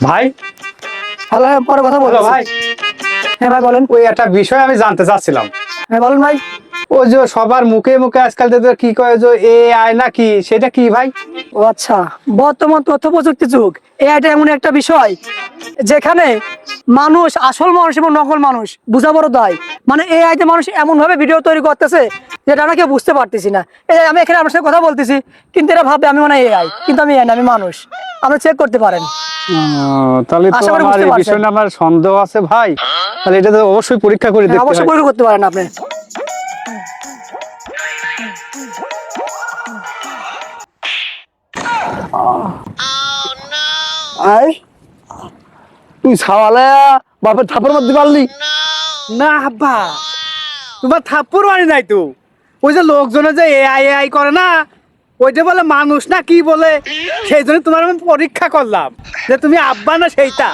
ভাই, হ্যালো, হ্যাঁ, পরে কথা বলবো ভাই, হ্যাঁ ভাই বলেন। ওই একটা বিষয় আমি জানতে চাচ্ছিলাম। হ্যাঁ বলেন ভাই। ওই যে সবার মুখে মুখে আজকাল যে কি কয় যে এআই না কি, সেটা কি ভাই? ও আচ্ছা, বর্তমান তথ্য প্রযুক্তি যুগ, এটা এমন একটা বিষয় যেখানে মানুষ আসল মানুষ এবং নকল মানুষ বুঝা বড় দায়। মানে এআই তে মানুষ এমন ভাবে ভিডিও তৈরি করতেছে যেটা আমরা কেউ বুঝতে পারতেছি না। এই যে আমি এখানে আপনার সাথে কথা বলতেছি, কিন্তু এরা ভাবে আমি মানে এআই, কিন্তু আমি এআই না, আমি মানুষ। আপনি চেক করতে পারেন। তাহলে তো আশা করি আমার বুঝতে এই পারছেন। বিষয়টা আমার সন্দেহ আছে ভাই। তাহলে এটা তো অবশ্যই পরীক্ষা করে হ্যাঁ দেখতে অবশ্যই হয়। পরীক্ষা করতে পারেন আপনি। আয় তুই ছাওয়ালে বাপের থাপড় মারতে পারলি? না আব্বা, তোমার থাপ্পড় মারি নাই তো। ওই যে লোকজনে যে এআই এআই করে না, ওইটা বলে মানুষ না কি বলে, সেই জন্য তোমার আমি পরীক্ষা করলাম যে তুমি আব্বা না সেইটা।